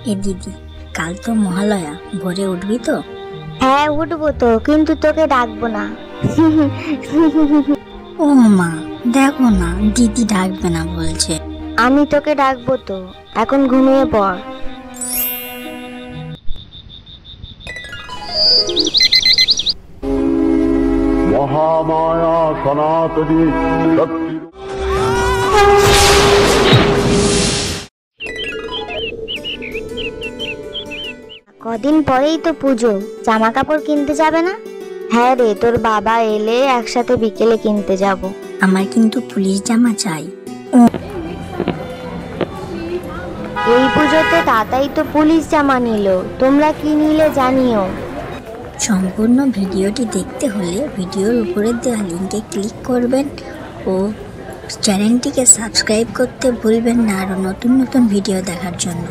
এ দিদি, কাল তো মহালয়া, ভোরে উঠবি তো? হ্যাঁ উঠবো তো, কিন্তু তোকে ডাকবো না। ও মা, দেখো না দিদি ডাকবে না বলছে। আমি তোকে ডাকবো তো, এখন ঘুমিয়ে পড়। মহামায়া সনাতনী শক্তি। কদিন পরেই তো পুজো, জামা কাপড় কিনতে যাবে না? হ্যাঁ রে, তোর বাবা এলে একসাথে বিকেলে কিনতে যাব। আমার কিন্তু পুলিশ জামা চাই। এই পুজোতে তাতাই তো পুলিশ জামা নিল, তোমরা কি নিলে জানিও। সম্পূর্ণ ভিডিওটি দেখতে হলে ভিডিওর উপরে দেওয়া লিঙ্কে ক্লিক করবেন ও চ্যানেলটিকে সাবস্ক্রাইব করতে ভুলবেন না আরও নতুন নতুন ভিডিও দেখার জন্য।